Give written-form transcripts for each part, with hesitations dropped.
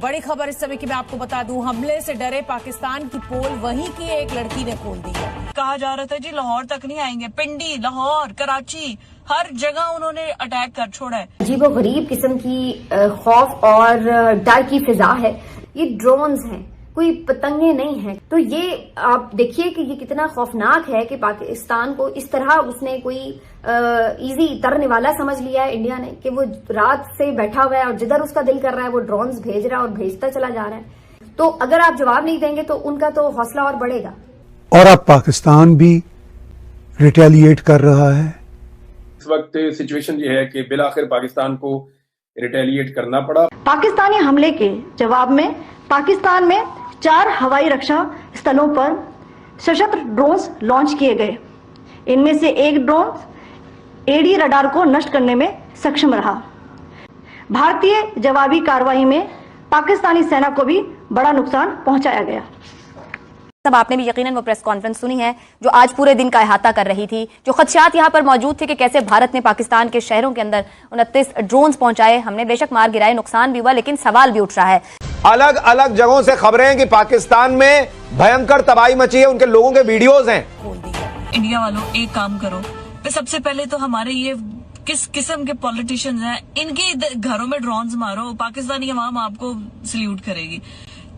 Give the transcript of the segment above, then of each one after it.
बड़ी खबर इस समय की मैं आपको बता दूं, हमले से डरे पाकिस्तान की पोल वहीं की एक लड़की ने खोल दी है। कहा जा रहा था जी लाहौर तक नहीं आएंगे, पिंडी, लाहौर, कराची, हर जगह उन्होंने अटैक कर छोड़ा है। अजीबोगरीब किस्म की खौफ और डर की फिजा है। ये ड्रोन्स हैं, कोई पतंगे नहीं हैं। तो ये आप देखिए कि ये कितना खौफनाक है कि पाकिस्तान को इस तरह उसने कोई इजी तरने वाला समझ लिया है इंडिया ने, कि वो रात से बैठा हुआ है और जिधर उसका दिल कर रहा है वो ड्रोन्स भेज रहा है और भेजता चला जा रहा है। तो अगर आप जवाब नहीं देंगे तो उनका तो हौसला और बढ़ेगा। और अब पाकिस्तान भी रिटेलिएट कर रहा है। इस वक्त सिचुएशन ये है कि बिलाखिर पाकिस्तान को रिटेलिएट करना पड़ा। पाकिस्तानी हमले के जवाब में पाकिस्तान में 4 हवाई रक्षा स्थलों पर सशस्त्र ड्रोन्स लॉन्च किए गए। इनमें से एक ड्रोन एडी रडार को नष्ट करने में सक्षम रहा। भारतीय जवाबी कार्रवाई में पाकिस्तानी सेना को भी बड़ा नुकसान पहुंचाया गया। सब आपने भी यकीनन वो प्रेस कॉन्फ्रेंस सुनी है जो आज पूरे दिन का अहाता कर रही थी। जो खदशात यहाँ पर मौजूद थे कि कैसे भारत ने पाकिस्तान के शहरों के अंदर 29 ड्रोन्स पहुंचाए, हमने बेशक मार गिराए, नुकसान भी हुआ, लेकिन सवाल भी उठ रहा है। अलग अलग जगहों से खबरें हैं कि पाकिस्तान में भयंकर तबाही मची है, उनके लोगों के वीडियोज हैं। इंडिया वालों एक काम करो, तो सबसे पहले तो हमारे ये किस किस्म के पॉलिटिशियंस हैं, इनके घरों में ड्रोन्स मारो, पाकिस्तानी अवाम आपको सल्यूट करेगी।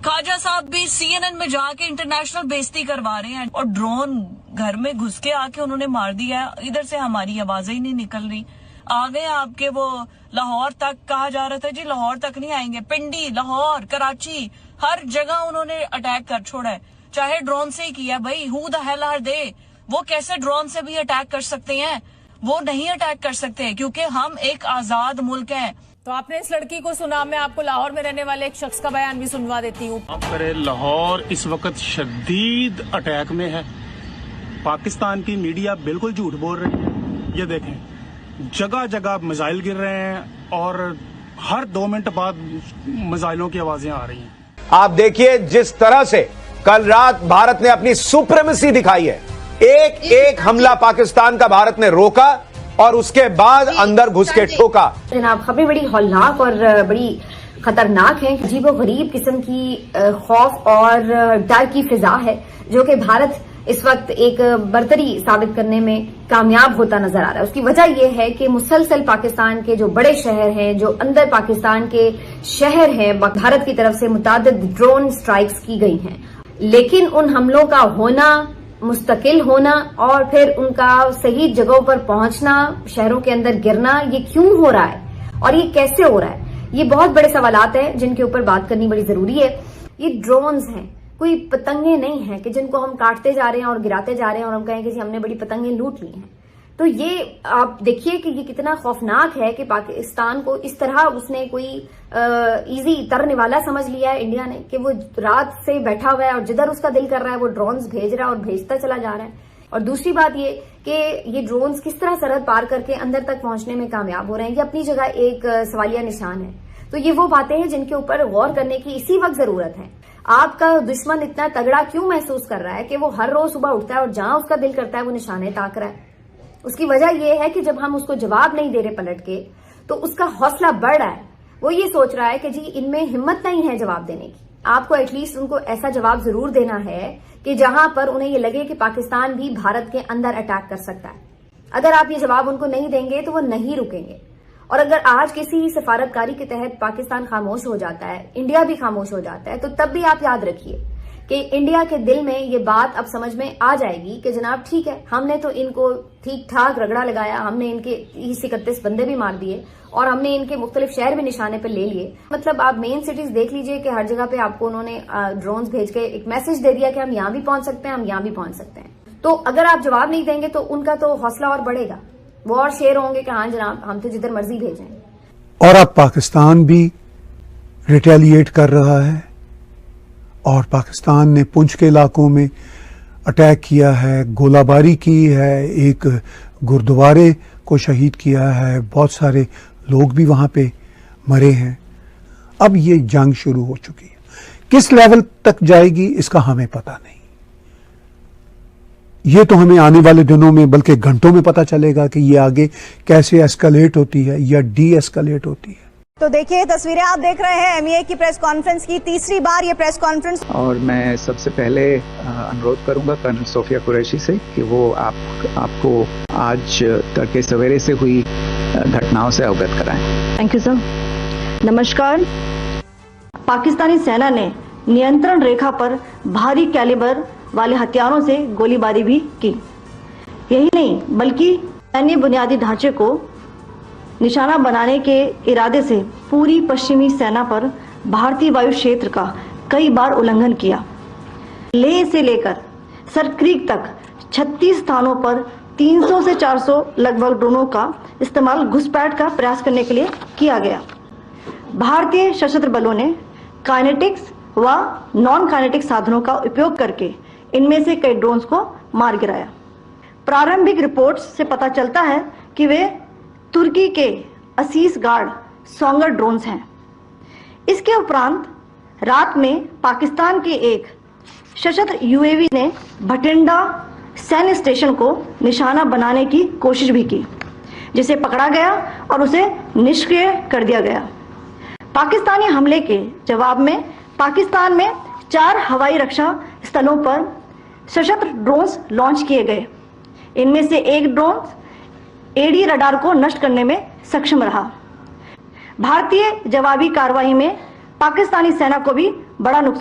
ख्वाजा साहब भी CNN में जाके इंटरनेशनल बेइज्जती करवा रहे हैं और ड्रोन घर में घुस के आके उन्होंने मार दिया है। इधर से हमारी आवाजें ही नहीं निकल रही। आ गए आपके वो लाहौर तक, कहा जा रहा था जी लाहौर तक नहीं आएंगे, पिंडी, लाहौर, कराची, हर जगह उन्होंने अटैक कर छोड़ा है, चाहे ड्रोन से ही किया। भाई who the hell are they? वो कैसे ड्रोन से भी अटैक कर सकते हैं? वो नहीं अटैक कर सकते क्योंकि हम एक आजाद मुल्क हैं। तो आपने इस लड़की को सुना, मैं आपको लाहौर में रहने वाले एक शख्स का बयान भी सुनवा देती हूँ। लाहौर इस वक्त शदीद अटैक में है। पाकिस्तान की मीडिया बिल्कुल झूठ बोल रही है। ये देखें, जगह जगह मिसाइल गिर रहे हैं और हर 2 मिनट बाद मिसाइलों की आवाजें आ रही हैं। आप देखिए जिस तरह से कल रात भारत ने अपनी सुप्रीमेसी दिखाई है, एक एक हमला पाकिस्तान का भारत ने रोका और उसके बाद अंदर घुस के ठोका। जनाब, खबरें बड़ी हौलनाक और बड़ी खतरनाक हैं। अजीबोगरीब किस्म की खौफ और डर की फिजा है जो कि भारत इस वक्त एक बरतरी साबित करने में कामयाब होता नजर आ रहा है। उसकी वजह यह है कि मुसलसल पाकिस्तान के जो बड़े शहर हैं, जो अंदर पाकिस्तान के शहर हैं, भारत की तरफ से मुतादिद ड्रोन स्ट्राइक्स की गई हैं। लेकिन उन हमलों का होना, मुस्तकिल होना और फिर उनका सही जगहों पर पहुंचना, शहरों के अंदर गिरना, ये क्यों हो रहा है और ये कैसे हो रहा है, ये बहुत बड़े सवालात हैं जिनके ऊपर बात करनी बड़ी जरूरी है। ये ड्रोन्स हैं, कोई पतंगे नहीं हैं कि जिनको हम काटते जा रहे हैं और गिराते जा रहे हैं और हम कहें कि हमने बड़ी पतंगे लूट ली हैं। तो ये आप देखिए कि ये कितना खौफनाक है कि पाकिस्तान को इस तरह उसने कोई इजी तरने वाला समझ लिया है इंडिया ने, कि वो रात से बैठा हुआ है और जिधर उसका दिल कर रहा है वो ड्रोन्स भेज रहा है और भेजता चला जा रहा है। और दूसरी बात ये कि ये ड्रोन्स किस तरह सरहद पार करके अंदर तक पहुंचने में कामयाब हो रहे हैं, ये अपनी जगह एक सवालिया निशान है। तो ये वो बातें हैं जिनके ऊपर गौर करने की इसी वक्त जरूरत है। आपका दुश्मन इतना तगड़ा क्यों महसूस कर रहा है कि वो हर रोज सुबह उठता है और जहां उसका दिल करता है वो निशाने ताक रहा है? उसकी वजह यह है कि जब हम उसको जवाब नहीं दे रहे पलट के, तो उसका हौसला बढ़ रहा है। वो ये सोच रहा है कि जी इनमें हिम्मत नहीं है जवाब देने की। आपको एटलीस्ट उनको ऐसा जवाब जरूर देना है कि जहां पर उन्हें ये लगे कि पाकिस्तान भी भारत के अंदर अटैक कर सकता है। अगर आप ये जवाब उनको नहीं देंगे तो वो नहीं रुकेंगे। और अगर आज किसी सफारतकारी के तहत पाकिस्तान खामोश हो जाता है, इंडिया भी खामोश हो जाता है, तो तब भी आप याद रखिए कि इंडिया के दिल में ये बात अब समझ में आ जाएगी कि जनाब ठीक है, हमने तो इनको ठीक ठाक रगड़ा लगाया, हमने इनके 30-31 बंदे भी मार दिए और हमने इनके मुख्तलिफ शहर भी निशाने पर ले लिए। मतलब आप मेन सिटीज देख लीजिए कि हर जगह पे आपको उन्होंने ड्रोन्स भेज के एक मैसेज दे दिया कि हम यहाँ भी पहुंच सकते हैं, हम यहाँ भी पहुंच सकते हैं। तो अगर आप जवाब नहीं देंगे तो उनका तो हौसला और बढ़ेगा। वो और शेर होंगे कि हाँ जनाब, हम तो जिधर मर्जी भेजें। और अब पाकिस्तान भी रिटेलिएट कर रहा है और पाकिस्तान ने पुंछ के इलाकों में अटैक किया है, गोलाबारी की है, एक गुरुद्वारे को शहीद किया है, बहुत सारे लोग भी वहां पे मरे हैं। अब ये जंग शुरू हो चुकी है। किस लेवल तक जाएगी इसका हमें पता नहीं। ये तो हमें आने वाले दिनों में बल्कि घंटों में पता चलेगा कि ये आगे कैसे एस्केलेट होती है या डी एस्केलेट होती है। तो देखिए तस्वीरें आप देख रहे हैं एमईए की प्रेस कॉन्फ्रेंस की, तीसरी बार ये प्रेस कॉन्फ्रेंस। और मैं सबसे पहले अनुरोध करूंगा कर्नल सोफिया कुरैशी से कि वो आपको आज तड़के सवेरे से हुई घटनाओं से अवगत कराएं। Thank you sir. नमस्कार। पाकिस्तानी सेना ने नियंत्रण रेखा पर भारी कैलिबर वाले हथियारों से गोलीबारी भी की। यही नहीं बल्कि सैन्य बुनियादी ढांचे को निशाना बनाने के इरादे से पूरी पश्चिमी सेना पर भारतीय वायु क्षेत्र का कई बार उल्लंघन किया। लेह से लेकर सरक्रीक तक 36 स्थानों पर 300 से 400 लगभग ड्रोनों का इस्तेमाल घुसपैठ का प्रयास करने के लिए किया गया। भारतीय सशस्त्र बलों ने काइनेटिक्स व नॉन काइनेटिक साधनों का उपयोग करके इनमें से कई ड्रोन्स को मार गिराया। प्रारंभिक रिपोर्ट्स से पता चलता है कि वे तुर्की के असीस गार्ड सोंगर ड्रोन्स हैं। इसके उपरांत रात में पाकिस्तान के एक सशस्त्र यूएवी ने भटिंडा सैन्य स्टेशन को निशाना बनाने की कोशिश भी की, जिसे पकड़ा गया और उसे निष्क्रिय कर दिया गया। पाकिस्तानी हमले के जवाब में पाकिस्तान में 4 हवाई रक्षा स्थलों पर सशस्त्र ड्रोन्स लॉन्च किए गए। इनमें से एक ड्रोन एडी रडार को नष्ट करने में सक्षम रहा। भारतीय जवाबी कार्रवाई में पाकिस्तानी सेना को भी बड़ा नुकसान